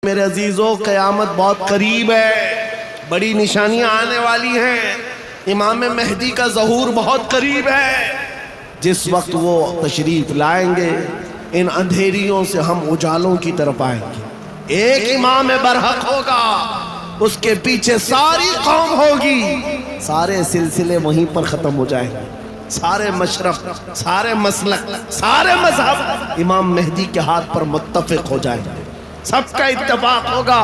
میرے عزیزوں قیامت بہت قریب ہے، بڑی نشانیاں آنے والی ہیں۔ امام مہدی کا ظہور بہت قریب ہے۔ جس وقت وہ تشریف لائیں گے ان اندھیریوں سے ہم اجالوں کی طرف آئیں گے۔ ایک امام برحق ہوگا، اس کے پیچھے ساری قوم ہوگی، سارے سلسلے وہیں پر ختم ہو جائیں گے، سارے مشرف، سارے مسلک، سارے مذہب امام مہدی کے ہاتھ پر متفق ہو جائیں گے۔ سب کا اتفاق ہوگا،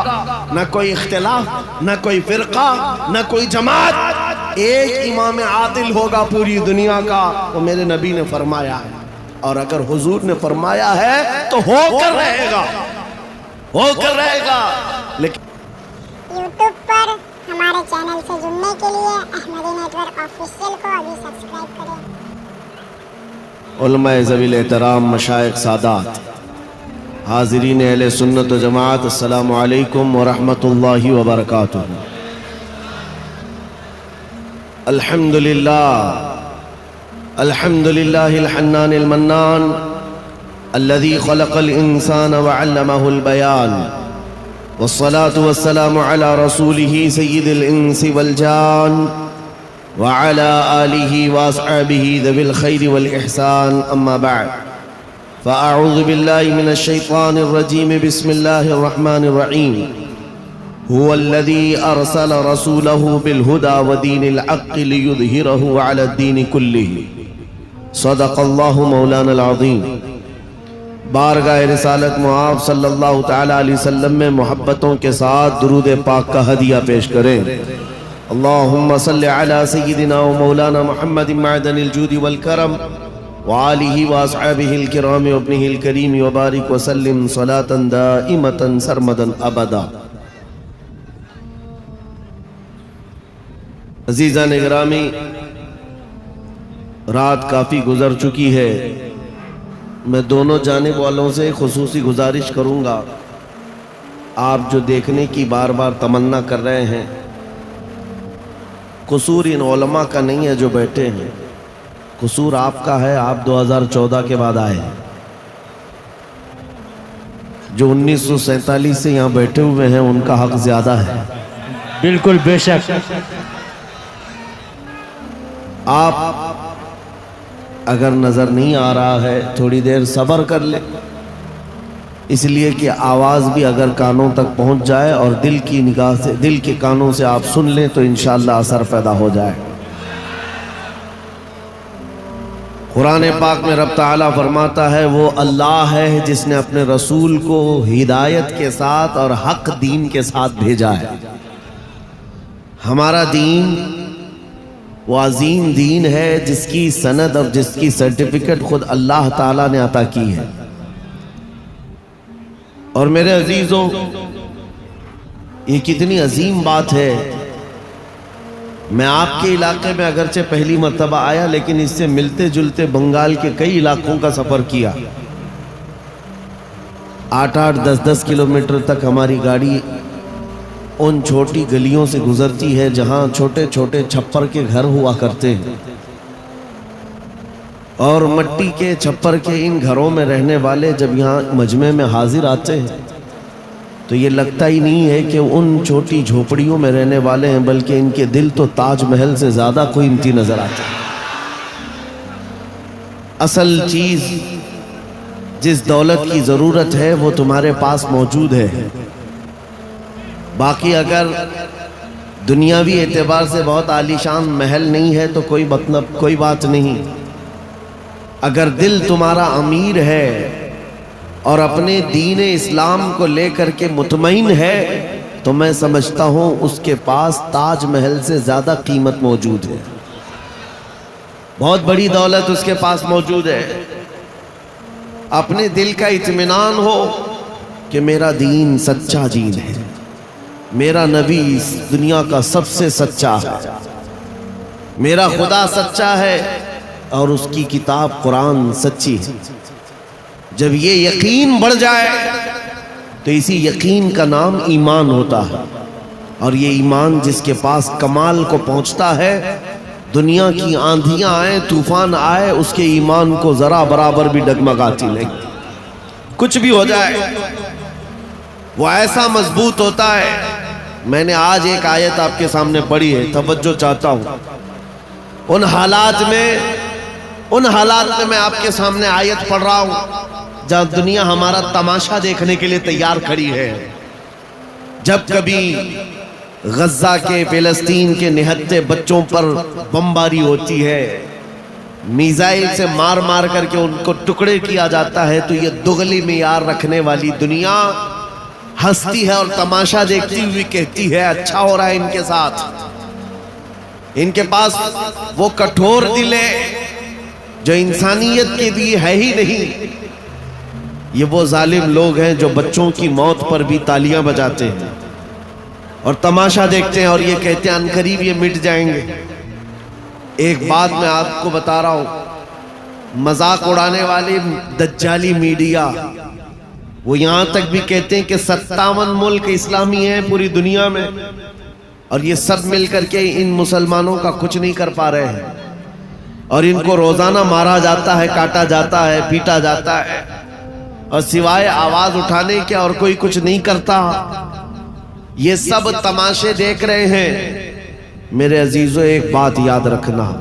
نہ کوئی اختلاف، نہ کوئی فرقہ، نہ کوئی جماعت۔ ایک امام عادل ہوگا پوری دنیا کا، وہ میرے نبی نے فرمایا ہے، اور اگر حضور نے فرمایا ہے تو ہو کر رہے گا، ہو کر رہے گا۔ لیکن یوٹیوب پر ہمارے چینل سے جڑنے کے لیے احمدی نیٹ ورک آفیشیل کو ابھی سبسکرائب کریں۔ علماء ذوی الاحترام، مشائخ، سادات، حاضرین اہل سنت و جماعت، السلام علیکم ورحمۃ اللہ وبرکاتہ۔ الحمدللہ الحنان المنان الذي خلق الانسان وعلمه البيان، والصلاة والسلام على رسوله سيد الانس والجان وعلى آلہ واصحابہ ذوی الخیر والاحسان، اما بعد فأعوذ بالله من الشيطان الرجيم، بسم الله الرحمن الرحيم۔ هو الذي أرسل رسوله بالهدى ودين الحق ليظهره على الدين كله، صدق الله مولانا العظيم۔ بارگاہ رسالت معاف صلی اللہ تعالی علیہ وسلم میں محبتوں کے ساتھ درود پاک کا ہدیہ پیش کریں۔ اللہم صلی علی سیدنا و مولانا محمد معدن الجود والکرم وآلہ واصحابہ الکرام وابنہ الکریم وبارک وسلم صلاة دائمة سرمدا ابدا۔ عزیزان گرامی، رات کافی گزر چکی ہے۔ میں دونوں جانب والوں سے خصوصی گزارش کروں گا، آپ جو دیکھنے کی بار بار تمنا کر رہے ہیں، قصور ان علماء کا نہیں ہے جو بیٹھے ہیں، قصور آپ کا ہے۔ آپ 2014 کے بعد آئے ہیں، جو 1947 سے یہاں بیٹھے ہوئے ہیں ان کا حق زیادہ ہے۔ بالکل بے شک۔ آپ اگر نظر نہیں آ رہا ہے تھوڑی دیر صبر کر لیں، اس لیے کہ آواز بھی اگر کانوں تک پہنچ جائے اور دل کی نگاہ سے، دل کے کانوں سے آپ سن لیں تو انشاءاللہ اثر پیدا ہو جائے۔ قرآن پاک میں رب تعالیٰ فرماتا ہے، وہ اللہ ہے جس نے اپنے رسول کو ہدایت کے ساتھ اور حق دین کے ساتھ بھیجا ہے۔ ہمارا دین وہ عظیم دین ہے جس کی سند اور جس کی سرٹیفکیٹ خود اللہ تعالیٰ نے عطا کی ہے۔ اور میرے عزیزوں، یہ کتنی عظیم بات ہے۔ میں آپ کے علاقے میں اگرچہ پہلی مرتبہ آیا، لیکن اس سے ملتے جلتے بنگال کے کئی علاقوں کا سفر کیا۔ 8-8 10-10 کلومیٹر تک ہماری گاڑی ان چھوٹی گلیوں سے گزرتی ہے جہاں چھوٹے چھوٹے چھپر کے گھر ہوا کرتے ہیں، اور مٹی کے چھپر کے ان گھروں میں رہنے والے جب یہاں مجمع میں حاضر آتے ہیں تو یہ لگتا ہی نہیں ہے کہ ان چھوٹی جھوپڑیوں میں رہنے والے ہیں، بلکہ ان کے دل تو تاج محل سے زیادہ قیمتی نظر آتے ہیں۔ اصل چیز جس دولت کی ضرورت ہے وہ تمہارے پاس موجود ہے۔ باقی اگر دنیاوی اعتبار سے بہت عالیشان محل نہیں ہے تو کوئی بات نہیں، اگر دل تمہارا امیر ہے اور اپنے دین اسلام کو لے کر کے مطمئن ہے تو میں سمجھتا ہوں اس کے پاس تاج محل سے زیادہ قیمت موجود ہے، بہت بڑی دولت اس کے پاس موجود ہے۔ اپنے دل کا اطمینان ہو کہ میرا دین سچا دین ہے، میرا نبی اس دنیا کا سب سے سچا ہے، میرا خدا سچا ہے اور اس کی کتاب قرآن سچی ہے۔ جب یہ یقین بڑھ جائے تو اسی یقین کا نام ایمان ہوتا ہے، اور یہ ایمان جس کے پاس کمال کو پہنچتا ہے، دنیا کی آندھیاں آئیں، طوفان آئے، اس کے ایمان کو ذرا برابر بھی ڈگمگاتی نہیں، کچھ بھی ہو جائے۔ وہ ایسا مضبوط ہوتا ہے. میں نے آج ایک آیت آپ کے سامنے پڑھی ہے, توجہ چاہتا ہوں. ان حالات میں میں آپ کے سامنے آیت پڑھ رہا ہوں جہاں دنیا ہمارا تماشا دیکھنے کے لیے تیار کھڑی ہے. جب کبھی غزہ کے, فلسطین کے نہتے بچوں پر بمباری ہوتی ہے, میزائل سے مار مار کر کے ان کو ٹکڑے کیا جاتا ہے, تو یہ دغلی معیار رکھنے والی دنیا ہنستی ہے اور تماشا دیکھتی ہوئی کہتی ہے اچھا ہو رہا ہے ان کے ساتھ. ان کے پاس وہ کٹھور دل ہے جو انسانیت کے لیے ہے ہی نہیں. یہ وہ ظالم لوگ ہیں جو بچوں کی موت پر بھی تالیاں بجاتے ہیں اور تماشا دیکھتے ہیں اور یہ کہتے ہیں عنقریب یہ مٹ جائیں گے. ایک بات میں آپ کو بتا رہا ہوں, مذاق اڑانے والے دجالی میڈیا وہ یہاں تک بھی کہتے ہیں کہ 57 ملک اسلامی ہیں پوری دنیا میں, اور یہ سب مل کر کے ان مسلمانوں کا کچھ نہیں کر پا رہے ہیں, اور ان کو روزانہ مارا جاتا ہے, کاٹا جاتا ہے, پیٹا جاتا ہے, اور سوائے آواز اٹھانے کے اور کوئی کچھ نہیں کرتا. یہ سب تماشے دیکھ رہے ہیں. میرے عزیزو ایک بات یاد رکھنا,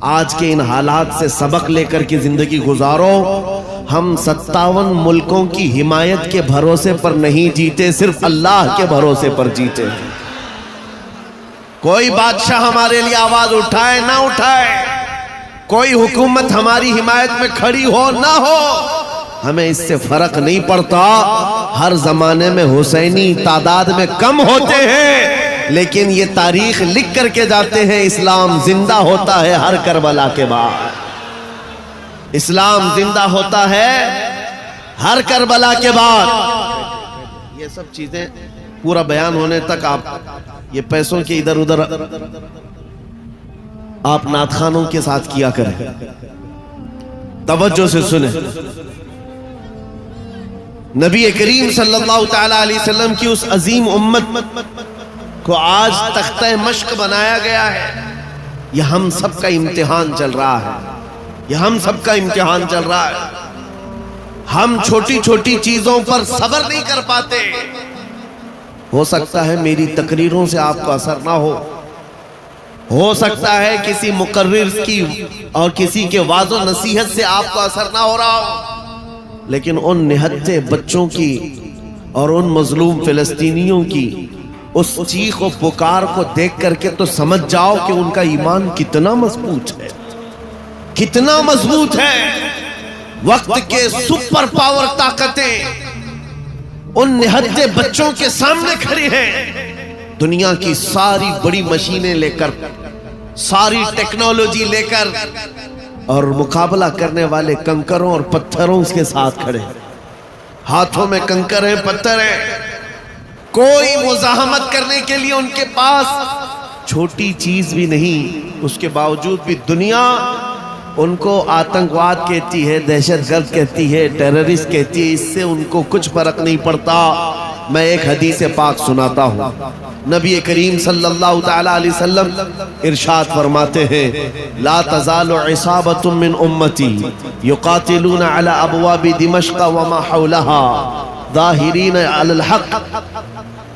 آج کے ان حالات سے سبق لے کر کے زندگی گزارو. ہم 57 ملکوں کی حمایت کے بھروسے پر نہیں جیتے, صرف اللہ کے بھروسے پر جیتے. کوئی بادشاہ ہمارے لیے آواز اٹھائے نہ اٹھائے, کوئی حکومت ہماری حمایت میں کھڑی ہو نہ ہو, ہمیں اس سے فرق نہیں پڑتا. ہر زمانے میں حسینی تعداد میں کم ہوتے ہیں, لیکن یہ تاریخ لکھ کر کے جاتے ہیں اسلام زندہ ہوتا ہے ہر کربلا کے بعد. اسلام زندہ ہوتا ہے ہر کربلا کے بعد. یہ سب چیزیں پورا بیان ہونے تک آپ یہ پیسوں کے ادھر ادھر آپ نعت خوانوں کے ساتھ کیا کریں. توجہ سے سنیں. نبی کریم صلی اللہ تعالی علیہ وسلم کی اس عظیم امت کو آج تختہ مشق بنایا گیا ہے. یہ ہم سب کا امتحان چل رہا ہے, یہ ہم سب کا امتحان چل رہا ہے. ہم چھوٹی چھوٹی چیزوں پر صبر نہیں کر پاتے. ہو سکتا ہے میری تقریروں سے آپ کو اثر نہ ہو سکتا ہے کسی مقرر کی اور کسی کے واعظ و نصیحت سے آپ کو اثر نہ ہو رہا ہو, لیکن ان نہتے بچوں کی اور ان مظلوم فلسطینیوں کی اس چیخ و پکار کو دیکھ کر کے تو سمجھ جاؤ کہ ان کا ایمان کتنا مضبوط ہے, کتنا مضبوط ہے. وقت کے سپر پاور طاقتیں ان نہتے بچوں کے سامنے کھڑی ہیں. دنیا کی ساری بڑی مشینیں لے کر, ساری ٹیکنالوجی لے کر, اور مقابلہ کرنے والے کنکروں اور پتھروں کے ساتھ کھڑے. ہاتھوں میں کنکر ہیں, پتھر ہیں, کوئی مزاحمت کرنے کے لیے ان کے پاس چھوٹی چیز بھی نہیں. اس کے باوجود بھی دنیا ان کو آتنکواد کہتی ہے, دہشت گرد کہتی ہے, ٹیررسٹ کہتی ہے. اس سے ان کو کچھ فرق نہیں پڑتا. میں ایک حدیث پاک سناتا ہوں. نبی کریم صلی اللہ تعالی علیہ وسلم ارشاد فرماتے ہیں, لا تزال عصابۃ من امتی یقاتلون علی ابواب دمشق وما حولها ظاہرین علی الحق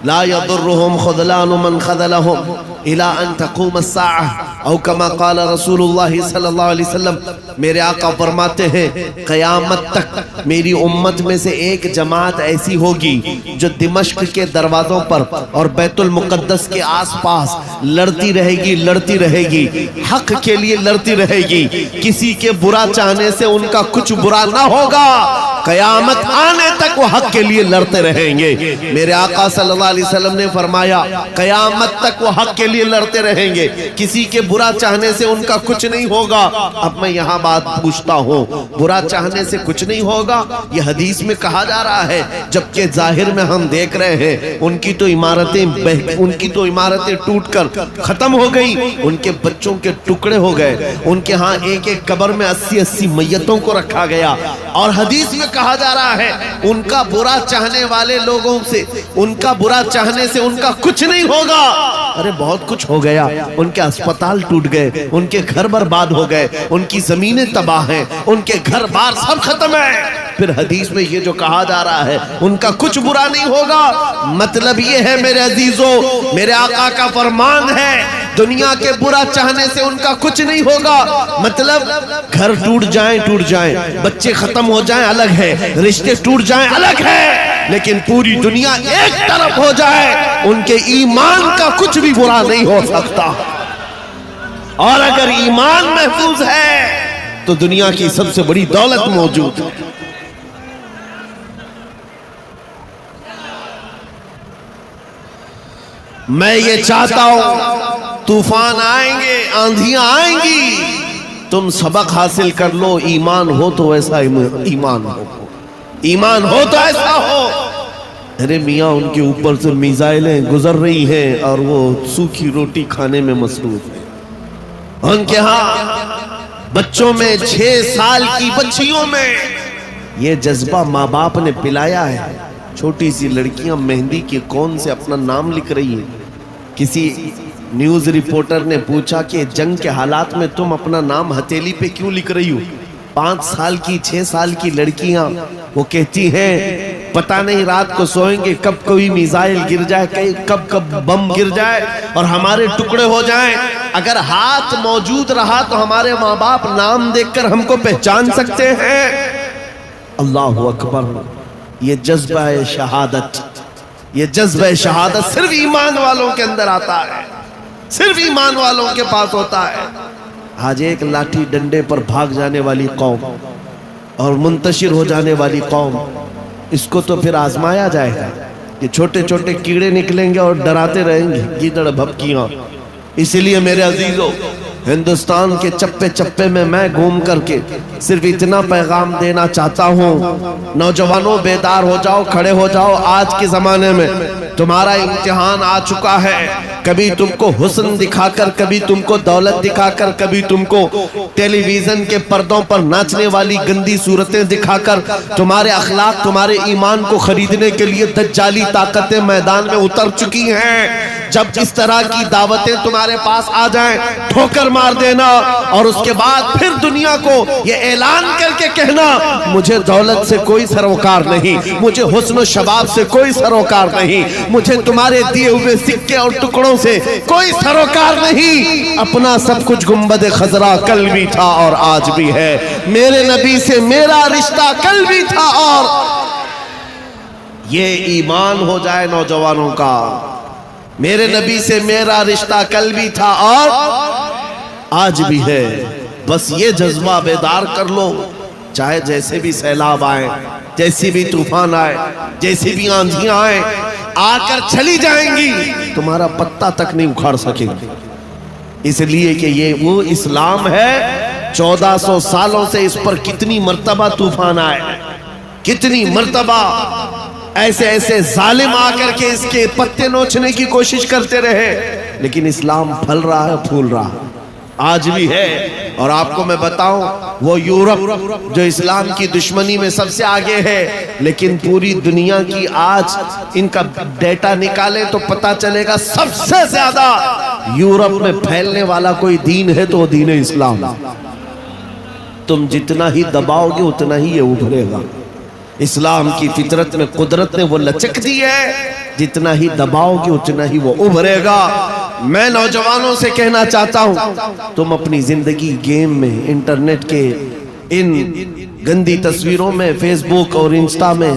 لا يضرهم خذلان من خذلهم الى ان تقوم الساعة, او کما قال رسول اللہ صلی اللہ علیہ وسلم. میرے آقا فرماتے ہیں قیامت تک میری امت میں سے ایک جماعت ایسی ہوگی جو دمشق کے دروازوں پر اور بیت المقدس کے آس پاس لڑتی رہے گی, لڑتی رہے گی, حق کے لیے لڑتی رہے گی. کسی کے برا چاہنے سے ان کا کچھ برا نہ ہوگا. قیامت آنے تک وہ حق کے لیے لڑتے رہیں گے. میرے آقا صلی اللہ علیہ وسلم نے فرمایا قیامت تک وہ حق کے لیے لڑتے رہیں گے, کسی کے برا چاہنے سے ان کا کچھ نہیں ہوگا. اب میں یہاں بات پوچھتا ہوں, برا چاہنے سے کچھ نہیں ہوگا یہ حدیث میں کہا جا رہا ہے, جبکہ ظاہر میں ہم دیکھ رہے ہیں ان کی تو عمارتیں ٹوٹ کر ختم ہو گئی, ان کے بچوں کے ٹکڑے ہو گئے, ان کے ہاں ایک ایک قبر میں 80 میتوں کو رکھا گیا, اور حدیث میں کہا جا رہا ہے ان کا برا چاہنے والے لوگوں سے, ان کا برا چاہنے سے ان کا کچھ نہیں ہوگا. ارے بہت کچھ ہو گیا, ان کے اسپتال ٹوٹ گئے, ان کے گھر برباد ہو گئے, ان کی زمینیں تباہ ہیں, ان کے گھر بار سب ختم ہے. پھر حدیث میں یہ جو کہا جا رہا ہے ان کا کچھ برا نہیں ہوگا. مطلب یہ ہے میرے عزیزو، میرے آقا کا فرمان ہے دنیا کے برا چاہنے سے ان کا کچھ نہیں ہوگا. مطلب گھر ٹوٹ جائیں بچے ختم ہو جائیں الگ ہے، رشتے ٹوٹ جائیں الگ ہے، لیکن پوری دنیا ایک طرف ہو جائے ان کے ایمان کا کچھ بھی برا نہیں ہو سکتا. اور اگر ایمان محفوظ ہے تو دنیا کی سب سے بڑی دولت موجود ہے. میں یہ چاہتا ہوں طوفان آئیں گے، آندھیاں آئیں گی، تم سبق حاصل کر لو. ایمان ہو تو ایسا ایمان ہو، ایمان ہو تو ایسا ہو. ارے میاں ان کے اوپر سے میزائلیں گزر رہی ہیں اور وہ سوکھی روٹی کھانے میں مصروف ہیں. ان کے ہاں بچوں میں 6 سال کی بچیوں میں یہ جذبہ ماں باپ نے پلایا ہے. چھوٹی سی لڑکیاں مہندی کے کون سے اپنا نام لکھ رہی ہیں. کسی نیوز رپورٹر نے پوچھا کہ جنگ کے حالات میں تم اپنا نام ہتھیلی پہ کیوں لکھ رہی ہو؟ 5 سال کی 6 سال کی لڑکیاں وہ کہتی ہیں پتہ نہیں رات کو سوئیں گے کب کوئی میزائل گر جائے، کب بم گر جائے اور ہمارے ٹکڑے ہو جائیں. اگر ہاتھ موجود رہا تو ہمارے ماں باپ نام دیکھ کر ہم کو پہچان سکتے ہیں. اللہ اکبر. یہ جذبہ شہادت، یہ جذبہ شہادت صرف ایمان والوں کے اندر آتا ہے، صرف ایمان والوں کے پاس ہوتا ہے. آج ایک لاٹھی ڈنڈے پر بھاگ جانے والی قوم اور منتشر ہو جانے والی قوم، اس کو تو پھر آزمایا جائے گا. یہ چھوٹے چھوٹے کیڑے نکلیں گے اور ڈراتے رہیں گے گیدڑ بھپکیاں. اسی لیے میرے عزیزو، ہندوستان کے چپے چپے میں گھوم کر کے صرف اتنا پیغام دینا چاہتا ہوں، نوجوانوں بیدار ہو جاؤ، کھڑے ہو جاؤ. آج کے زمانے میں تمہارا امتحان آ چکا ہے. کبھی تم کو حسن دکھا کر، کبھی تم کو دولت دکھا کر، کبھی تم کو ٹیلی ویژن کے پردوں پر ناچنے والی گندی صورتیں دکھا کر تمہارے اخلاق، تمہارے ایمان کو خریدنے کے لیے دجالی طاقتیں میدان میں اتر چکی ہیں. جب اس طرح کی دعوتیں تمہارے پاس آ جائیں ٹھوکر مار دینا اور اس کے بعد پھر دنیا کو یہ اعلان کر کے کہنا مجھے دولت سے کوئی سروکار نہیں، مجھے حسن و شباب سے کوئی سروکار نہیں، مجھے تمہارے دیے ہوئے سکے اور ٹکڑوں سے کوئی سروکار نہیں. اپنا سب کچھ گنبد خضرا کل بھی تھا اور آج بھی ہے. میرے نبی سے میرا رشتہ کل بھی تھا اور یہ ایمان ہو جائے نوجوانوں کا. میرے نبی سے میرا رشتہ کل بھی تھا اور آج بھی ہے. بس یہ جذبہ بیدار کر لو. چاہے جیسے بھی سیلاب آئیں، جیسی بھی طوفان آئے، جیسی بھی آندھیاں آئیں، آ کر چلی جائیں گی، تمہارا پتہ تک نہیں اکھاڑ سکیں گے. اس لیے کہ یہ وہ اسلام ہے. 1400 سالوں سے اس پر کتنی مرتبہ طوفان آئے، کتنی مرتبہ ایسے ظالم آ کر کے اس کے پتے نوچنے کی کوشش کرتے رہے، لیکن اسلام پھل رہا ہے، پھول رہا ہے، آج بھی ہے. اور آپ کو میں بتاؤں وہ یورپ جو اسلام کی دشمنی میں سب سے آگے ہے، لیکن پوری دنیا کی آج ان کا ڈیٹا نکالے تو پتا چلے گا سب سے زیادہ یورپ میں پھیلنے والا کوئی دین ہے تو وہ دین اسلام. تم جتنا ہی دباؤ گے اتنا ہی یہ ابھرے گا. اسلام کی فطرت میں قدرت نے وہ لچک دی ہے، جتنا ہی دباؤ گے اتنا ہی وہ ابھرے گا. میں نوجوانوں سے کہنا چاہتا ہوں تم اپنی زندگی گیم میں، انٹرنیٹ کے ان گندی تصویروں میں، فیس بک اور انسٹا میں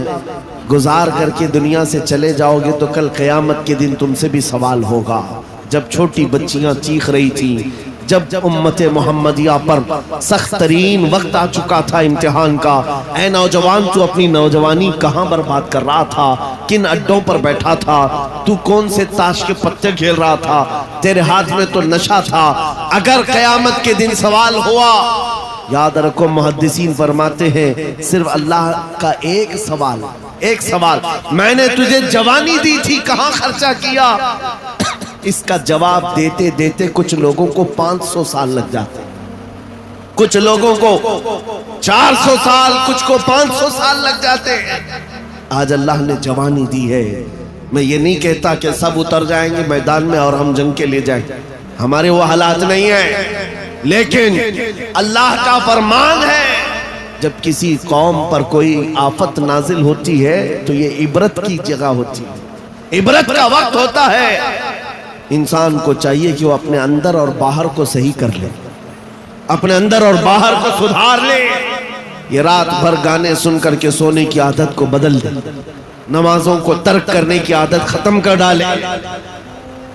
گزار کر کے دنیا سے چلے جاؤ گے تو کل قیامت کے دن تم سے بھی سوال ہوگا. جب چھوٹی بچیاں چیخ رہی تھیں، جب امت محمدیہ پر سخت ترین وقت آ چکا تھا امتحان کا، اے نوجوان تو اپنی نوجوانی کہاں برباد کر رہا تھا؟ کن اڈوں پر بیٹھا تھا؟ تو کون سے تاش کے پتے کھیل رہا تھا؟ تیرے ہاتھ میں تو نشہ تھا. اگر قیامت کے دن سوال ہوا، یاد رکھو محدثین فرماتے ہیں صرف اللہ کا ایک سوال، میں نے تجھے جوانی دی تھی کہاں خرچہ کیا؟ اس کا جواب دیتے دیتے کچھ لوگوں کو 500 سال لگ جاتے، کچھ لوگوں کو 400 سال، کچھ کو 500 سال لگ جاتے. آج اللہ نے جوانی دی ہے. میں یہ نہیں کہتا کہ سب اتر جائیں گے میدان میں اور ہم جنگ کے لیے جائیں، ہمارے وہ حالات نہیں ہیں، لیکن اللہ کا فرمان ہے جب کسی قوم پر کوئی آفت نازل ہوتی ہے تو یہ عبرت کی جگہ ہوتی ہے، عبرت کا وقت ہوتا ہے۔ انسان کو چاہیے کہ وہ اپنے اندر اور باہر کو صحیح کر لے، اپنے اندر اور باہر کو سدھار لے۔ یہ رات بھر گانے سن کر کے سونے کی عادت کو بدل دے، نمازوں کو ترک کرنے کی عادت ختم کر ڈالے،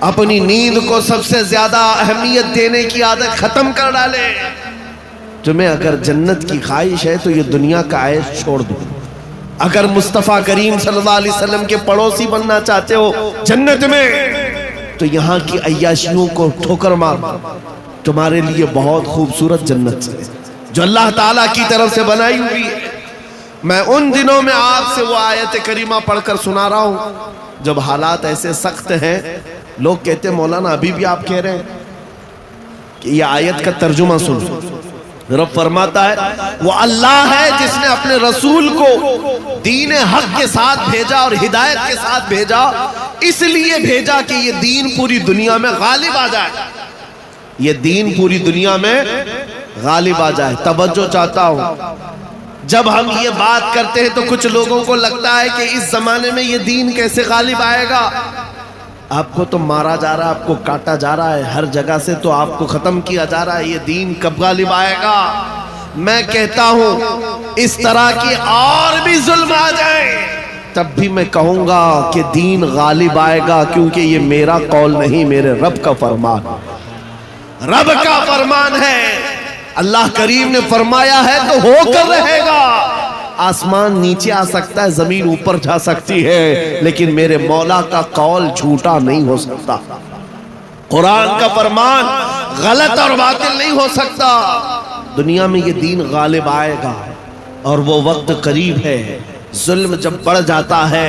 اپنی نیند کو سب سے زیادہ اہمیت دینے کی عادت ختم کر ڈالے۔ تمہیں اگر جنت کی خواہش ہے تو یہ دنیا کا عیش چھوڑ دو۔ اگر مصطفیٰ کریم صلی اللہ علیہ وسلم کے پڑوسی بننا چاہتے ہو جنت میں تو یہاں کی عیاشیوں کو ٹھوکر مار، تمہارے لیے بہت خوبصورت جنت ہے جو اللہ تعالیٰ کی طرف سے بنائی ہوئی ہے۔ میں ان دنوں میں آپ سے وہ آیت کریمہ پڑھ کر سنا رہا ہوں جب حالات ایسے سخت ہیں، لوگ کہتے ہیں مولانا ابھی بھی آپ کہہ رہے ہیں کہ یہ آیت کا ترجمہ سنو۔ رب فرماتا ہے وہ اللہ ہے جس نے اپنے رسول کو دین حق کے ساتھ بھیجا اور ہدایت کے ساتھ بھیجا، اس لیے بھیجا کہ یہ دین پوری دنیا میں غالب آ جائے، یہ دین پوری دنیا میں غالب آ جائے۔ توجہ چاہتا ہوں، جب ہم یہ بات کرتے ہیں تو کچھ لوگوں کو لگتا ہے کہ اس زمانے میں یہ دین کیسے غالب آئے گا؟ آپ کو تو مارا جا رہا ہے، آپ کو کاٹا جا رہا ہے، ہر جگہ سے تو آپ کو ختم کیا جا رہا ہے، یہ دین کب غالب آئے گا؟ میں کہتا ہوں اس طرح کی اور بھی ظلم آ جائیں تب بھی میں کہوں گا کہ دین غالب آئے گا، کیونکہ یہ میرا قول نہیں، میرے رب کا فرمان، رب کا فرمان ہے۔ اللہ کریم نے فرمایا ہے تو ہو کر رہے گا۔ آسمان نیچے آ سکتا ہے، زمین اوپر جا سکتی ہے، لیکن میرے مولا کا قول جھوٹا نہیں ہو سکتا، قرآن کا فرمان غلط اور باطل نہیں ہو سکتا۔ دنیا میں یہ دین غالب آئے گا اور وہ وقت قریب ہے۔ ظلم جب بڑھ جاتا ہے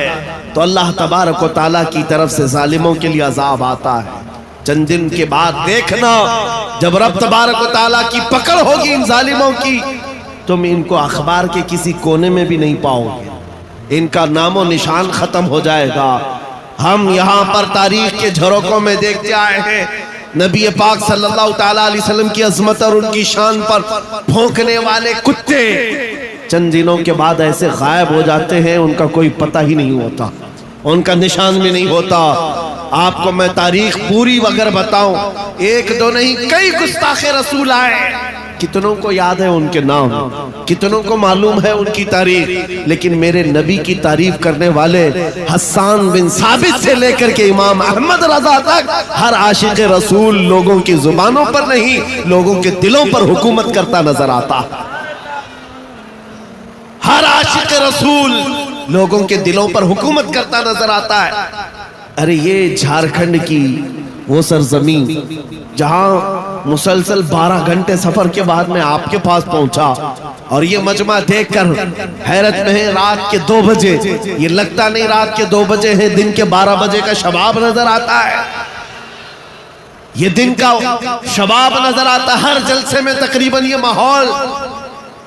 تو اللہ تبارک و تعالیٰ کی طرف سے ظالموں کے لیے عذاب آتا ہے۔ چند دن کے بعد دیکھنا جب رب تبارک و تعالیٰ کی پکڑ ہوگی ان ظالموں کی، تم ان کو اخبار کے کسی کونے میں بھی نہیں پاؤ گے، ان کا نام و نشان ختم ہو جائے گا۔ ہم یہاں پر تاریخ کے جھروکوں میں دیکھتے آئے ہیں نبی پاک صلی اللہ تعالیٰ علیہ وسلم کی عظمت اور ان کی شان پر بھونکنے والے کتے چند دنوں کے بعد ایسے غائب ہو جاتے ہیں، ان کا کوئی پتہ ہی نہیں ہوتا، ان کا نشان بھی نہیں ہوتا۔ آپ کو میں تاریخ پوری اگر بتاؤں، ایک دو نہیں کئی گستاخ رسول آئے، کتنوں کو یاد ہے ان کے نام، کتنوں کو معلوم ہے ان کی تاریخ، لیکن میرے نبی کی تعریف کرنے والے حسان بن ثابت سے لے کر کے امام احمد رضا تک ہر عاشق رسول لوگوں کی زبانوں پر نہیں، لوگوں کے دلوں پر حکومت کرتا نظر آتا۔ ہر عاشق رسول لوگوں کے دلوں پر حکومت کرتا نظر آتا ہے۔ ارے یہ جھارکھنڈ کی وہ سرزمین جہاں مسلسل 12 گھنٹے سفر کے بعد میں آپ کے پاس پہنچا اور یہ مجمع دیکھ کر حیرت میں ہے، رات کے 2 بجے، یہ لگتا نہیں رات کے 2 بجے ہے، دن کے 12 بجے کا شباب نظر آتا ہے، یہ دن کا شباب نظر آتا ہے۔ ہر جلسے میں تقریباً یہ ماحول۔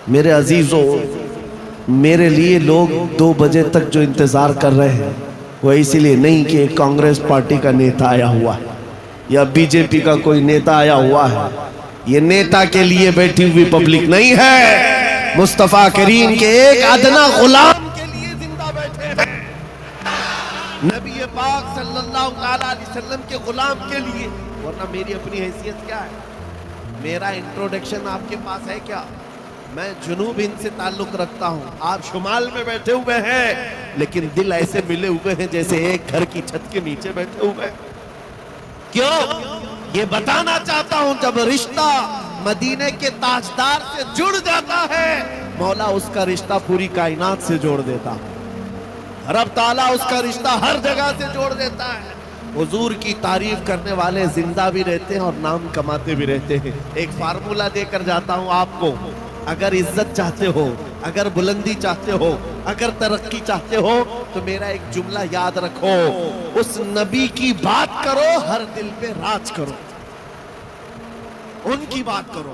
میرے عزیزوں، میرے لیے لوگ 2 بجے تک جو انتظار کر رہے ہیں وہ اسی لیے نہیں کہ کانگریس پارٹی کا نیتا آیا ہوا ہے یا بی جے پی کا کوئی نیتا آیا ہوا ہے، یہ نیتا کے لیے بیٹھی ہوئی پبلک نہیں ہے، مصطفیٰ کریم کے ایک ادنا غلام کے لیے زندہ بیٹھے ہیں، نبی پاک صلی اللہ علیہ وسلم کے غلام کے لیے۔ ورنہ میری اپنی حیثیت کیا ہے؟ میرا انٹروڈکشن آپ کے پاس ہے کیا؟ میں جنوب ہند سے تعلق رکھتا ہوں، آپ شمال میں بیٹھے ہوئے ہیں، لیکن دل ایسے ملے ہوئے ہیں جیسے ایک گھر کی چھت کے نیچے بیٹھے ہوئے ہیں۔ کیوں؟ یہ بتانا چاہتا ہوں جب رشتہ مدینے کے تاجدار سے جڑ جاتا ہے، مولا اس کا رشتہ پوری کائنات سے جوڑ دیتا ہے، رب تعالیٰ اس کا رشتہ ہر جگہ سے جوڑ دیتا ہے۔ حضور کی تعریف کرنے والے زندہ بھی رہتے ہیں اور نام کماتے بھی رہتے ہیں۔ ایک فارمولہ دے کر جاتا ہوں آپ کو، اگر عزت چاہتے ہو، اگر بلندی چاہتے ہو، اگر ترقی چاہتے ہو تو میرا ایک جملہ یاد رکھو، اس نبی کی بات کرو، ہر دل پہ راج کرو، ان کی بات کرو۔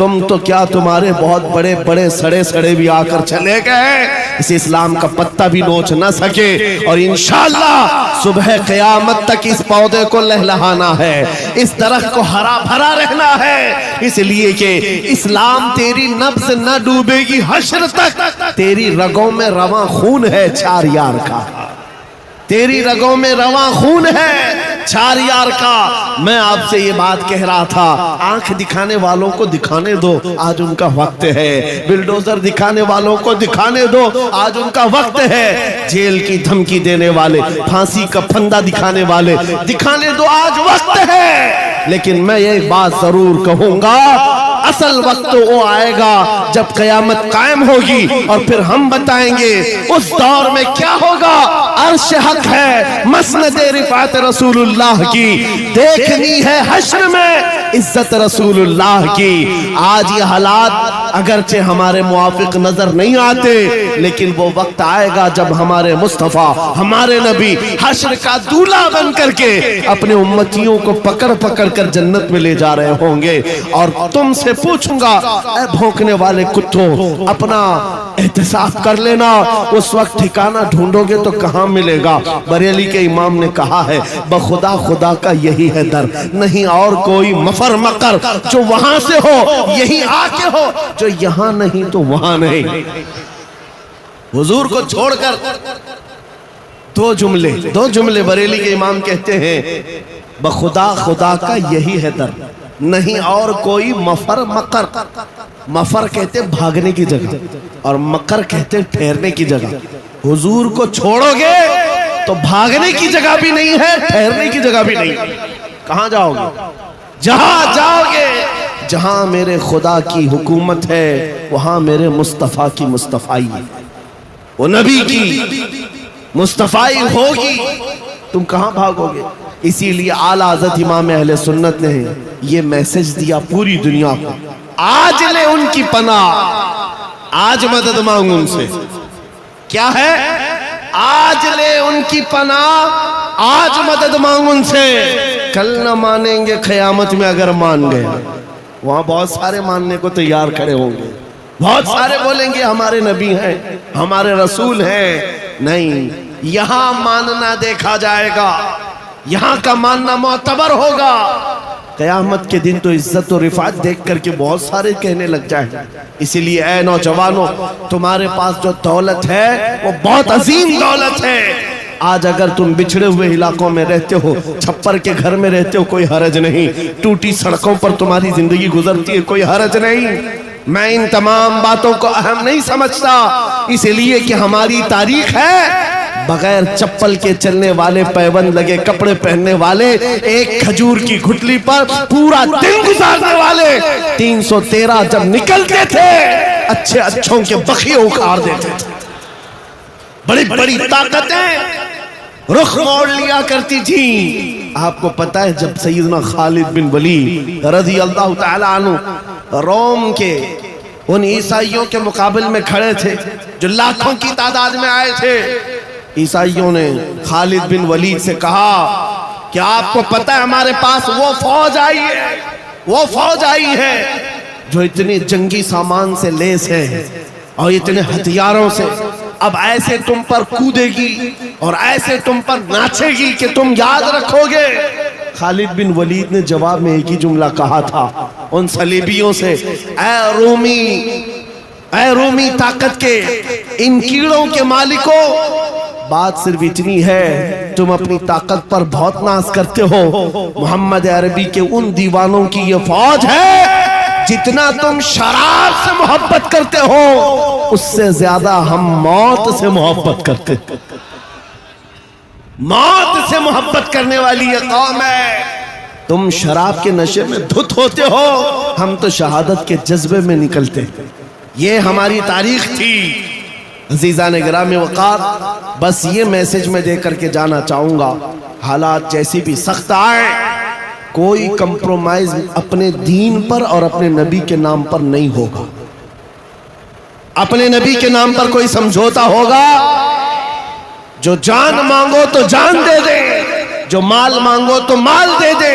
تم تو کیا تمہارے بہت بڑے بڑے سڑے سڑے بھی آ کر چلے گئے، اس اسلام کا پتہ بھی نوچ نہ سکے، اور انشاءاللہ صبح قیامت تک اس پودے کو لہلہانا ہے، اس درخت کو ہرا بھرا رہنا ہے، اس لیے کہ اسلام تیری نبض نہ ڈوبے گی حشر تک۔ تیری رگوں میں رواں خون ہے چھار یار کا، تیری رگوں میں رواں خون ہے چھار یار کا۔ میں آپ سے یہ بات کہہ رہا تھا، آنکھ دکھانے والوں کو دکھانے دو، آج ان کا وقت ہے، بلڈوزر دکھانے والوں کو دکھانے دو، آج ان کا وقت ہے، جیل کی دھمکی دینے والے، پھانسی کا پھندا دکھانے والے، دکھانے دو، آج وقت ہے۔ لیکن میں یہ بات ضرور کہوں گا، اصل وقت وہ آئے گا جب قیامت قائم ہوگی، اور پھر ہم بتائیں گے اس دور میں کیا ہوگا۔ عرش حق ہے، مسند رفعت رسول اللہ کی، دیکھنی ہے حشر میں عزت رسول اللہ کی۔ آج یہ حالات اگرچہ ہمارے موافق نظر نہیں آتے، لیکن وہ وقت آئے گا جب ہمارے مصطفیٰ، ہمارے نبی حشر کا دولہا بن کر کے اپنے امتیوں کو پکڑ پکڑ کر جنت میں لے جا رہے ہوں گے، اور تم سے پوچھوں گا، اے بھونکنے والے کتوں، اپنا احتساب کر لینا، اس وقت ٹھکانہ ڈھونڈو گے تو کہاں ملے گا۔ بریلی کے امام نے کہا ہے، بخدا خدا کا یہی ہے در، نہیں اور کوئی مفر مقر، جو وہاں سے ہو یہی آ کے ہو، جو یہاں نہیں تو وہاں نہیں۔ حضور کو چھوڑ کر دو جملے بریلی کے امام کہتے ہیں، بخدا خدا کا یہی ہے در، نہیں اور کوئی مفر مقر۔ مفر کہتے بھاگنے کی جگہ، اور مقر کہتے ٹھہرنے کی جگہ۔ حضور کو چھوڑو گے تو بھاگنے کی جگہ بھی نہیں ہے، ٹھہرنے کی جگہ بھی نہیں۔ کہاں جاؤ گے؟ جہاں جاؤ گے جہاں میرے خدا کی حکومت ہے، وہاں میرے مصطفیٰ کی مصطفائی ہے، وہ نبی کی مصطفائی ہوگی، تم کہاں بھاگو گے؟ اسی لیے اعلیٰ حضرت امام اہل سنت نے یہ میسج دیا پوری دنیا کو، آج لے ان کی پناہ، آج مدد مانگ ان سے۔ کیا ہے؟ آج لے ان کی پناہ، آج مدد مانگ ان سے، کل نہ مانیں گے قیامت میں اگر مان گئے۔ وہاں بہت سارے ماننے کو تیار کھڑے ہوں گے، بہت سارے بولیں گے ہمارے نبی ہیں، ہمارے رسول ہیں۔ نہیں، یہاں ماننا دیکھا جائے گا، یہاں کا ماننا معتبر ہوگا۔ قیامت کے دن تو عزت و رفعت دیکھ کر کے بہت سارے کہنے لگ جائیں۔ اسی لیے اے نوجوانوں، تمہارے پاس جو دولت ہے وہ بہت عظیم دولت ہے۔ آج اگر تم بچھڑے ہوئے علاقوں میں رہتے ہو، چھپر کے گھر میں رہتے ہو، کوئی حرج نہیں، ٹوٹی سڑکوں پر تمہاری زندگی گزرتی ہے، کوئی حرج نہیں۔ میں ان تمام باتوں کو اہم نہیں سمجھتا، اس لیے کہ ہماری تاریخ ہے بغیر چپل کے چلنے والے، پیوند لگے کپڑے پہننے والے، ایک کھجور کی گھٹلی پر پورا دن گزارنے والے، 313 جب نکلتے تھے اچھے اچھوں کے بخیے اکھاڑ دیتے تھے۔ بڑی بڑی طاقتیں رخ موڑ لیا کرتی تھی۔ آپ کو پتہ ہے جب سیدنا خالد بن ولید رضی اللہ تعالی عنہ روم کے ان عیسائیوں کے مقابل میں کھڑے تھے جو لاکھوں کی تعداد میں آئے تھے، عیسائیوں نے خالد بن ولید سے کہا کہ آپ کو پتہ ہے ہمارے پاس وہ فوج آئی ہے جو اتنے جنگی سامان سے لیس ہے اور اتنے ہتھیاروں سے، اب ایسے تم پر کودے گی اور ایسے تم پر ناچے گی کہ تم یاد رکھو گے۔ خالد بن ولید نے جواب میں ایک ہی جملہ کہا تھا ان صلیبیوں سے، اے رومی طاقت کے ان کیڑوں کے مالکوں، بات صرف اتنی ہے، تم اپنی طاقت پر بہت ناز کرتے ہو، محمد عربی کے ان دیوانوں کی یہ فوج ہے، جتنا تم شراب سے محبت کرتے ہو اس سے زیادہ ہم موت سے محبت کرتے ہیں۔ موت سے محبت کرنے والی یہ قوم ہے۔ تم شراب کے نشے میں دھت ہوتے ہو، ہم تو شہادت کے جذبے میں نکلتے ہیں۔ یہ ہماری تاریخ تھی۔ عزیزان گرامی وقار، بس یہ میسج میں دے کر کے جانا چاہوں گا، حالات جیسی بھی سخت آئے، کوئی کمپرومائز اپنے دین پر اور اپنے نبی کے نام پر نہیں ہوگا۔ اپنے نبی کے نام پر کوئی سمجھوتا ہوگا، جو جان مانگو تو جان دے دے، جو مال مانگو تو مال دے دے،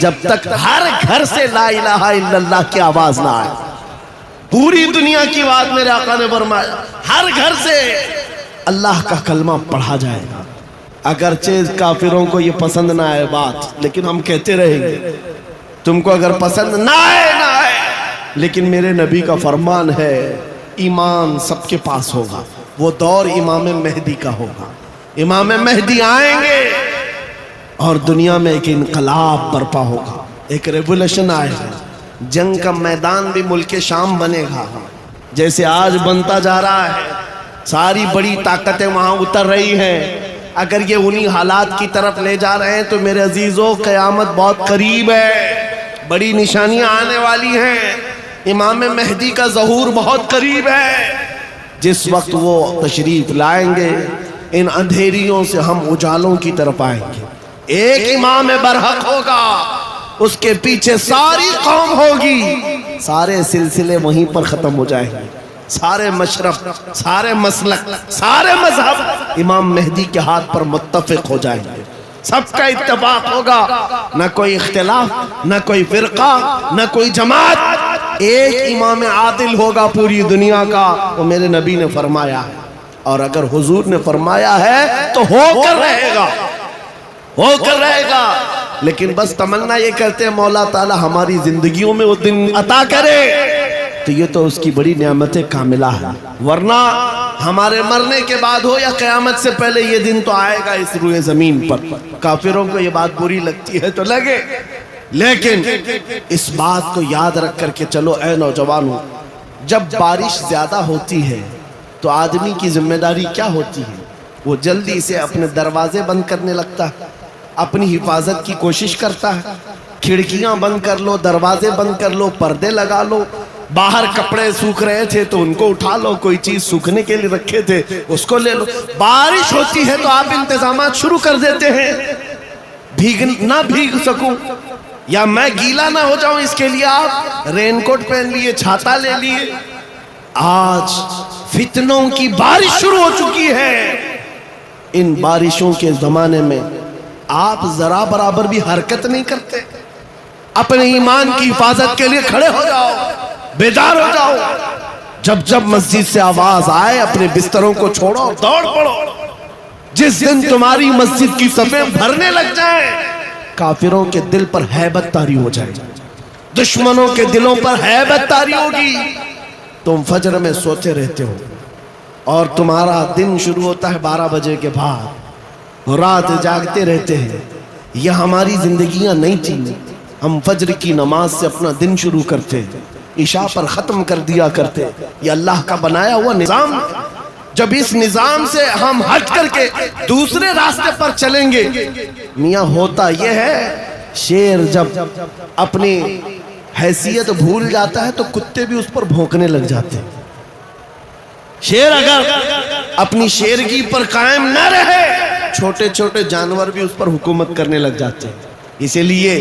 جب تک ہر گھر سے لا الہ الا اللہ کی آواز نہ آئے. پوری دنیا کی بات میرے آقا نے فرمایا, ہر گھر سے اللہ کا کلمہ پڑھا جائے گا. اگرچہ کافروں کو یہ پسند نہ آئے بات, لیکن ہم کہتے رہیں گے. تم کو اگر پسند نہ آئے نہ آئے, لیکن میرے نبی کا فرمان ہے ایمان سب کے پاس ہوگا. وہ دور امام مہدی کا ہوگا. امام مہدی آئیں گے اور دنیا میں ایک انقلاب برپا ہوگا, ایک ریولیوشن آئے گا. جنگ کا میدان بھی ملک شام بنے گا جیسے آج بنتا جا رہا ہے. ساری بڑی طاقتیں وہاں اتر رہی ہیں. اگر یہ انہی حالات کی طرف لے جا رہے ہیں تو میرے عزیزوں قیامت بہت قریب ہے. بڑی نشانیاں آنے والی ہیں. امام مہدی کا ظہور بہت قریب ہے. جس وقت وہ تشریف لائیں گے ان اندھیریوں سے ہم اجالوں کی طرف آئیں گے. ایک امام برحق ہوگا, اس کے پیچھے ساری قوم ہوگی. سارے سلسلے وہیں پر ختم ہو جائیں گے. سارے مشرب, سارے مسلک, سارے مذہب امام مہدی کے ہاتھ پر متفق ہو جائیں گے. سب کا اتفاق ہوگا, نہ کوئی اختلاف, نہ کوئی فرقہ, نہ کوئی جماعت. ایک امام عادل ہوگا پوری دنیا کا, وہ میرے نبی نے فرمایا ہے. اور اگر حضور نے فرمایا ہے تو ہو کر رہے گا, ہو کر رہے گا. لیکن بس تمنا یہ کرتے ہیں مولا تعالی ہماری زندگیوں میں وہ دن عطا کرے, تو یہ تو اس کی بڑی نعمت کاملہ ہے. ورنہ ہمارے مرنے کے بعد ہو یا قیامت سے پہلے یہ دن تو آئے گا اس روئے زمین پر. کافروں کو یہ بات بری لگتی ہے تو لگے, لیکن اس بات کو یاد رکھ کر کے چلو اے نوجوانوں, جب بارش زیادہ ہوتی ہے تو آدمی کی ذمہ داری کیا ہوتی ہے؟ وہ جلدی سے اپنے دروازے بند کرنے لگتا ہے, اپنی حفاظت کی کوشش کرتا ہے. کھڑکیاں بند کر لو, دروازے بند کر لو, پردے لگا لو. باہر کپڑے سوکھ رہے تھے تو ان کو اٹھا لو, کوئی چیز سوکھنے کے لیے رکھے تھے اس کو لے لو. بارش ہوتی ہے تو آپ انتظامات شروع کر دیتے ہیں. نہ بھیگ سکوں یا میں گیلا نہ ہو جاؤں, اس کے لیے آپ رین کوٹ پہن لیے, چھاتا لے لیے. آج فتنوں کی بارش شروع ہو چکی ہے. ان بارشوں کے زمانے میں آپ ذرا برابر بھی حرکت نہیں کرتے. اپنے ایمان کی حفاظت کے لیے کھڑے ہو جاؤ, بیدار ہو جاؤ. جب جب مسجد سے آواز آئے اپنے بستروں کو چھوڑو, دوڑ پڑو. جس دن تمہاری مسجد کی صفیں بھرنے لگ جائیں, کافروں کے دل پر ہیبت طاری ہو جائے, دشمنوں کے دلوں پر ہیبت طاری ہوگی. تم فجر میں سوتے رہتے ہو اور تمہارا دن شروع ہوتا ہے 12 بجے کے بعد, رات جاگتے رہتے ہیں. یہ ہماری زندگیاں نہیں تھیں. ہم فجر کی نماز سے اپنا دن شروع کرتے, عشاء پر ختم کر دیا کرتے. یہ اللہ کا بنایا ہوا نظام. جب اس نظام سے ہم ہٹ کر کے دوسرے راستے پر چلیں گے, میاں ہوتا یہ ہے شیر جب اپنی حیثیت بھول جاتا ہے تو کتے بھی اس پر بھونکنے لگ جاتے ہیں. شیر اگر اپنی شیرگی پر قائم نہ رہے, چھوٹے چھوٹے جانور بھی اس پر حکومت کرنے لگ جاتے ہیں. اسی لیے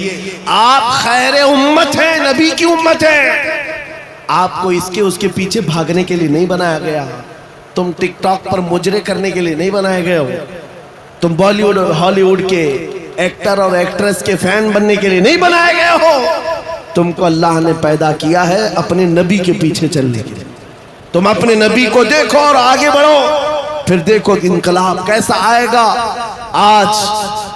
آپ خیر امت ہیں, نبی کی امت ہیں. آپ کو اس کے پیچھے بھاگنے کے لیے نہیں بنایا گیا. تم ٹک ٹاک پر مجرے کرنے کے لیے نہیں بنائے گئے ہو. تم بالی ووڈ اور ہالی ووڈ کے ایکٹر اور ایکٹریس کے فین بننے کے لیے نہیں بنائے گئے ہو. تم کو اللہ نے پیدا کیا ہے اپنے نبی کے پیچھے چلنے کے لیے. تم اپنے نبی کو دیکھو اور آگے بڑھو, پھر دیکھو انقلاب کیسا آئے گا. آج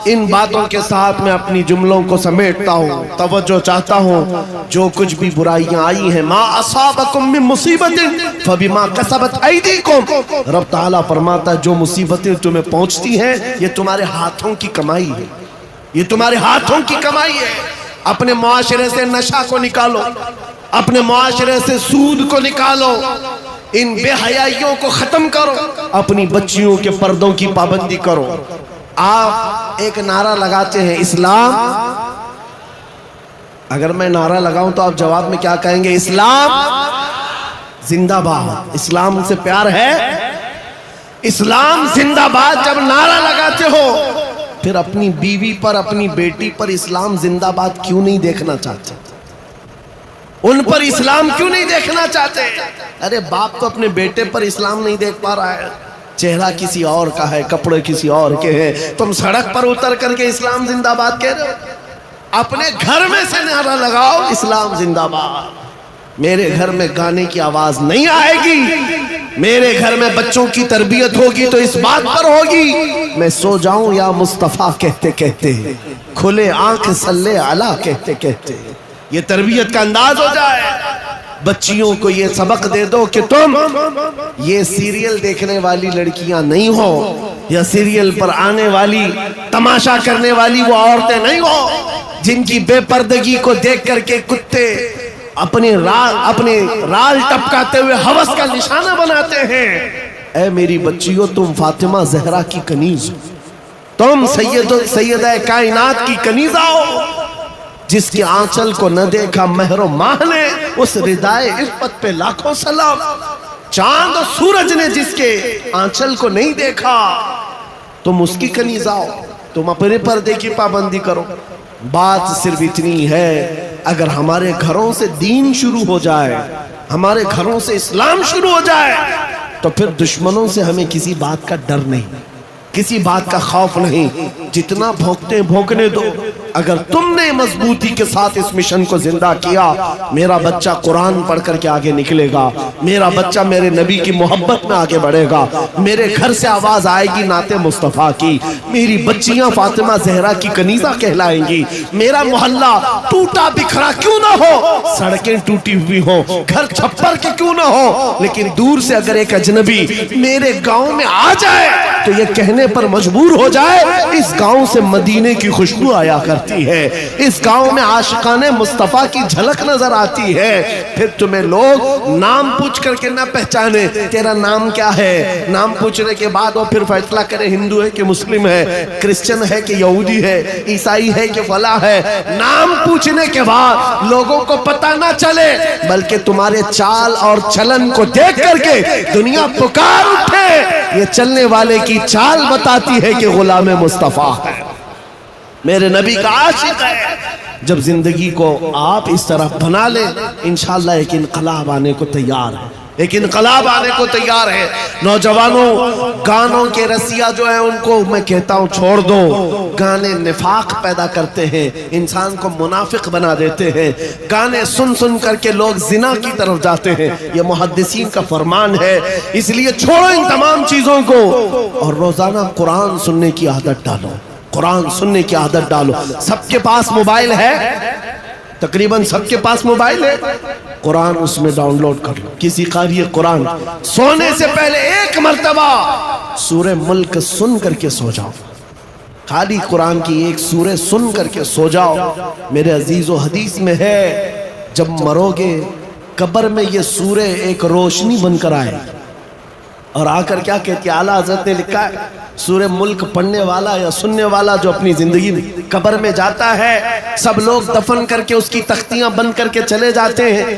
ان باتوں کے ساتھ میں اپنی جملوں کو سمیٹتا ہوں. توجہ چاہتا ہوں, جو کچھ بھی برائیاں آئی ہیں, ما اصابکم من مصیبت فبما کسبت ایدیکم, رب تعالیٰ فرماتا ہے جو مصیبتیں تمہیں پہنچتی ہیں یہ تمہارے ہاتھوں کی کمائی ہے, یہ تمہارے ہاتھوں کی کمائی ہے. اپنے معاشرے سے نشہ کو نکالو, اپنے معاشرے سے سود کو نکالو, ان بے حیائیوں کو ختم کرو, اپنی بچیوں کے پردوں کی پابندی کرو. آپ ایک نعرہ لگاتے ہیں اسلام, اگر میں نعرہ لگاؤں تو آپ جواب میں کیا کہیں گے؟ اسلام زندہ باد. اسلام سے پیار ہے, اسلام زندہ باد. جب نعرہ لگاتے ہو پھر اپنی بیوی پر, اپنی بیٹی پر اسلام زندہ باد کیوں نہیں دیکھنا چاہتے؟ ان پر اسلام کیوں نہیں دیکھنا چاہتے؟ ارے باپ تو اپنے بیٹے پر اسلام نہیں دیکھ پا رہا ہے, چہرہ کسی اور کا ہے, کپڑے کسی اور کے ہیں, تم سڑک پر اتر کر کے اسلام زندہ باد کہہ رہے ہو. اپنے گھر میں سے نعرہ لگاؤ اسلام زندہ باد. میرے گھر میں گانے کی آواز نہیں آئے گی. میرے گھر میں بچوں کی تربیت ہوگی تو اس بات پر ہوگی میں سو جاؤں یا مصطفیٰ کہتے کہتے, کھلے آنکھ صلی علی کہتے کہتے. یہ تربیت کا انداز ہو جائے. بچیوں کو یہ سبق دے دو کہ تم یہ سیریل دیکھنے والی لڑکیاں نہیں ہو, یا سیریل پر آنے والی تماشا کرنے والی وہ عورتیں نہیں ہو جن کی بے پردگی کو دیکھ کر کے کتے اپنے رال ٹپکاتے ہوئے ہوس کا نشانہ بناتے ہیں. اے میری بچیوں, تم فاطمہ زہرا کی کنیز ہو, تم سیدہ کائنات کی کنیزہ ہو. جس کے آنچل کو نہ دیکھا مہر و ماہ نے, اس ردائے عفت پہ لاکھوں سلام. چاند و سورج نے جس کے آنچل کو نہیں دیکھا, تم اس کی کنیزہ ہو. تم اپنے پردے کی پابندی کرو. بات صرف اتنی ہے, اگر ہمارے گھروں سے دین شروع ہو جائے, ہمارے گھروں سے اسلام شروع ہو جائے, تو پھر دشمنوں سے ہمیں کسی بات کا ڈر نہیں, کسی بات کا خوف نہیں. جتنا بھونکتے بھونکنے دو. اگر تم نے مضبوطی کے ساتھ اس مشن کو زندہ کیا, میرا بچہ قرآن پڑھ کر کے آگے نکلے گا, میرا بچہ میرے نبی کی محبت میں آگے بڑھے گا, میرے گھر سے آواز آئے گی نعت مصطفیٰ کی, میری بچیاں فاطمہ زہرا کی کنیزہ کہلائیں گی. میرا محلہ ٹوٹا بکھرا کیوں نہ ہو, سڑکیں ٹوٹی ہوئی ہوں, گھر چھپر کے کیوں نہ ہو, لیکن دور سے اگر ایک اجنبی میرے گاؤں میں آ جائے تو یہ کہنے پر مجبور ہو جائے, اس گاؤں سے مدینے کی خوشبو آیا کرتی ہے, اس گاؤں میں عاشقان مصطفیٰ کی جھلک نظر آتی ہے. پھر تمہیں لوگ نام پوچھ کر کے نہ پہچانے, تیرا نام کیا ہے, نام پوچھنے کے بعد وہ پھر فیصلہ کرے ہندو ہے کہ مسلم ہے, کرسچن ہے کہ یہودی ہے, عیسائی ہے کہ فلاں ہے. نام پوچھنے کے بعد لوگوں کو پتہ نہ چلے, بلکہ تمہارے چال اور چلن کو دیکھ کر کے دنیا پکار اٹھے, یہ چلنے والے کی چال بتاتی ہے کہ غلام مصطفیٰ ہے, میرے نبی کا عاشق ہے. جب زندگی کو آپ اس طرح بنا لیں, انشاءاللہ ایک انقلاب آنے کو تیار ہے, ایک انقلاب آنے کو تیار ہے. نوجوانوں, گانوں کے رسیا جو ہیں ان کو میں کہتا ہوں چھوڑ دو. گانے نفاق پیدا کرتے ہیں, انسان کو منافق بنا دیتے ہیں. گانے سن سن کر کے لوگ زنا کی طرف جاتے ہیں, یہ محدثین کا فرمان ہے. اس لیے چھوڑو ان تمام چیزوں کو, اور روزانہ قرآن سننے کی عادت ڈالو, قرآن سننے کی عادت ڈالو. سب کے پاس موبائل ہے, تقریباً سب کے پاس موبائل ہے, قرآن اس میں ڈاؤن لوڈ کر لو. کسی قاری قرآن سونے سے پہلے ایک مرتبہ سورہ ملک سن کر کے سو جاؤ, خالی قرآن کی ایک سورہ سن کر کے سو جاؤ. میرے عزیز و حدیث میں ہے, جب مرو گے قبر میں یہ سورہ ایک روشنی بن کر آئے, اور آ کر کیا کہتی ہے, اعلیٰ حضرت نے لکھا ہے, سورہ ملک پڑھنے والا یا سننے والا جو اپنی زندگی میں قبر میں جاتا ہے, سب لوگ دفن کر کے اس کی تختیاں بند کر کے چلے جاتے ہیں,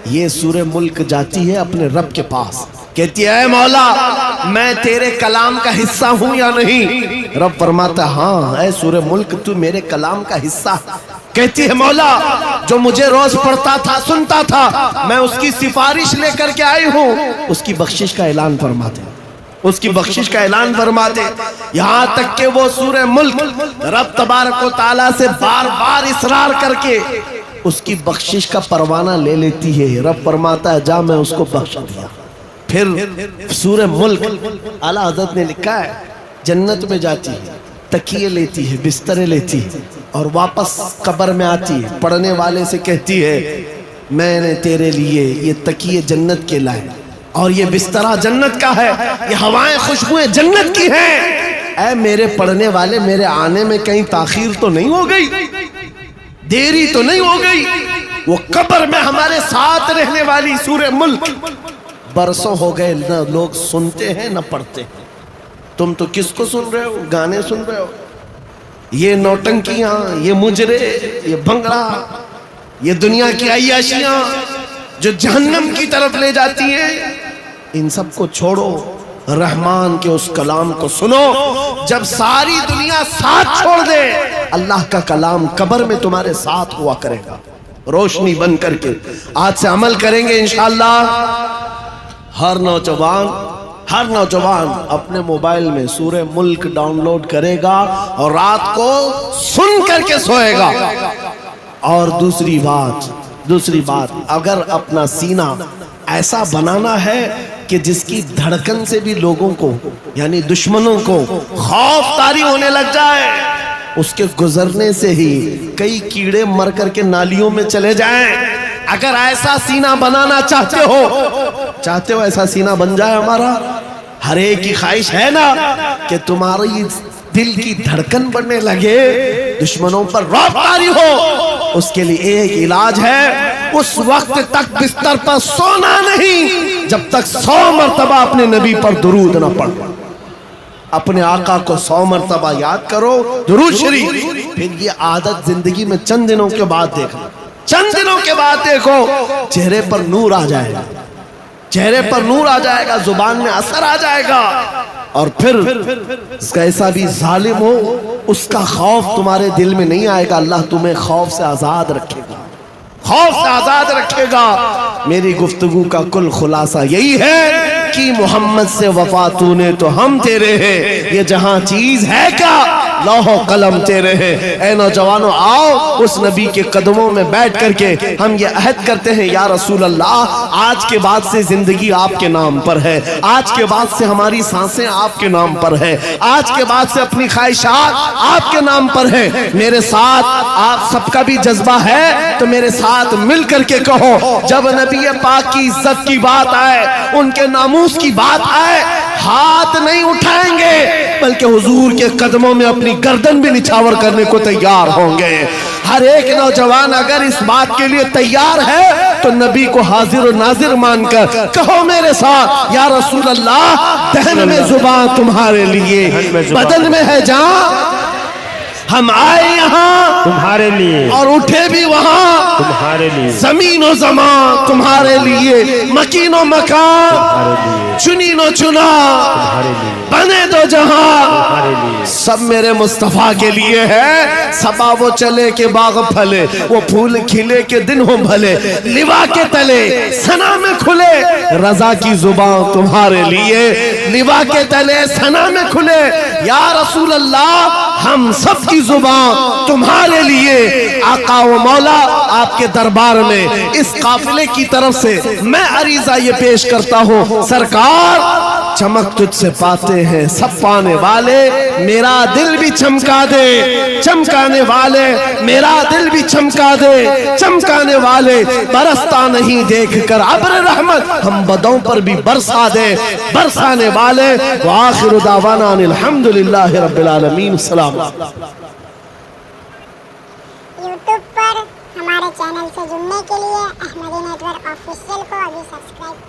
یہ سورہ ملک جاتی ہے اپنے رب کے پاس, کہتی ہے اے مولا میں تیرے کلام کا حصہ ہوں یا نہیں. رب فرماتا ہاں اے سورہ ملک تو میرے کلام کا حصہ. کہتی ہے مولا جو مجھے روز پڑھتا تھا سنتا تھا, میں اس کی سفارش لے کر کے آئی ہوں, اس کی بخشش کا اعلان فرما دے, اس کی بخشش کا اعلان فرما دے. یہاں تک کہ وہ سورہ ملک رب تبارک و تعالیٰ سے بار بار اصرار کر کے اس کی بخشش کا پروانہ لے لیتی ہے. رب فرماتا ہے جا میں اس کو بخش دیا. پھر سورہ ملک اعلیٰ حضرت نے لکھا ہے جنت میں جاتی ہے, تکیے لیتی ہے, بسترے لیتی ہے, اور واپس قبر میں آتی ہے, پڑھنے والے سے کہتی ہے میں نے تیرے لیے یہ تکیے جنت کے لائے, اور یہ بسترہ جنت کا ہے, یہ ہوائیں خوشبوئیں جنت کی ہیں. اے میرے پڑھنے والے, میرے آنے میں کہیں تاخیر تو نہیں ہو گئی, دیری تو نہیں ہو گئی. وہ قبر میں ہمارے ساتھ رہنے والی سورہ ملک برسوں ہو گئے نہ لوگ سنتے ہیں نہ پڑھتے ہیں. تم تو کس کو سن رہے ہو, گانے سن رہے ہو, یہ نوٹنکیاں, یہ مجرے, یہ بھنگڑا, یہ دنیا کی عیاشیاں جو جہنم کی طرف لے جاتی ہیں, ان سب کو چھوڑو, رحمان کے اس کلام کو سنو. جب ساری دنیا ساتھ چھوڑ دے, اللہ کا کلام قبر میں تمہارے ساتھ ہوا کرے گا, روشنی بن کر کے. آج سے عمل کریں گے انشاءاللہ. ہر نوجوان, ہر نوجوان اپنے موبائل میں سورہ ملک ڈاؤن لوڈ کرے گا اور رات کو سن کر کے سوئے گا۔ اور دوسری بات اگر اپنا سینہ ایسا بنانا ہے کہ جس کی دھڑکن سے بھی لوگوں کو یعنی دشمنوں کو خوف طاری ہونے لگ جائے، اس کے گزرنے سے ہی کئی کیڑے مر کر کے نالیوں میں چلے جائیں، اگر ایسا سینہ بنانا چاہتے ہو ایسا سینہ بن جائے ہمارا، ہر ایک کی خواہش ہے نا کہ تمہاری دل کی دھڑکن بڑھنے لگے، دشمنوں پر رعب طاری ہو، اس کے لیے ایک علاج ہے، اس وقت تک بستر پر سونا نہیں جب تک 100 مرتبہ اپنے نبی پر درود نہ پڑھو۔ اپنے آقا کو 100 مرتبہ یاد کرو، درود شریف، پھر یہ عادت زندگی میں چند دنوں کے بعد دیکھو چہرے پر نور آ جائے گا، زبان میں اثر آ جائے گا، اور پھر کیسا بھی ظالم ہو اس کا خوف تمہارے دل میں نہیں آئے گا، اللہ تمہیں خوف سے آزاد رکھے گا۔ میری گفتگو کا کل خلاصہ یہی ہے کہ محمد سے وفا تو نے تو ہم تیرے ہیں، یہ جہاں چیز ہے کیا لوح و قلم تیرے ہیں۔ اے نوجوانوں آؤ اس نبی کے قدموں میں بیٹھ کر کے ہم یہ عہد کرتے ہیں، یا رسول اللہ آج کے بعد سے زندگی آپ کے نام پر ہے، آج کے بعد سے ہماری سانسیں آپ کے نام پر ہے، آج کے بعد سے اپنی خواہشات آپ کے نام پر ہے۔ میرے ساتھ آپ سب کا بھی جذبہ ہے تو میرے ساتھ مل کر کے کہو، جب نبی پاک کی عزت کی بات آئے، ان کے ناموس کی بات آئے، ہاتھ نہیں اٹھائیں گے بلکہ حضور کے قدموں میں اپنی گردن بھی نچھاور کرنے کو تیار ہوں گے۔ ہر ایک نوجوان اگر اس بات کے لیے تیار ہے تو نبی کو حاضر و ناظر مان کر کہو میرے ساتھ، یا رسول اللہ دہن میں زبان تمہارے لیے، بدن میں ہے جان، ہم آئے یہاں تمہارے لیے اور اٹھے بھی وہاں، تمہارے لیے زمین و زمان تمہارے لیے، مکین و مکان، چنین و چنا، بنے دو جہاں، سب میرے مصطفیٰ کے لیے ہے۔ صبا وہ چلے کہ باغ پھلے، وہ پھول کھلے کہ دن ہو بھلے، لوا کے تلے سنا میں کھلے، رضا کی زبان تمہارے لیے، لوا کے تلے سنا میں کھلے، یا رسول اللہ ہم سب کی زبان تمہارے لیے۔ آقا و مولا آپ کے دربار میں اس قافلے کی طرف سے میں عریضہ یہ پیش کرتا ہوں، سرکار چمک تجھ سے پاتے ہیں سب پانے والے، میرا دل بھی چمکا دے، چمکانے والے میرا دل بھی چمکا دے، چمکانے والے برستا نہیں دیکھ کر ابر رحمت، ہم بدوں پر بھی برسا دے، برسانے والے۔ وآخر دعوانا الحمدللہ رب العالمین۔ السلام یوٹیوب پر ہمارے چینل سے جڑنے کے لیے احمدی نیٹ ورک آفیشیل کو ابھی سبسکرائب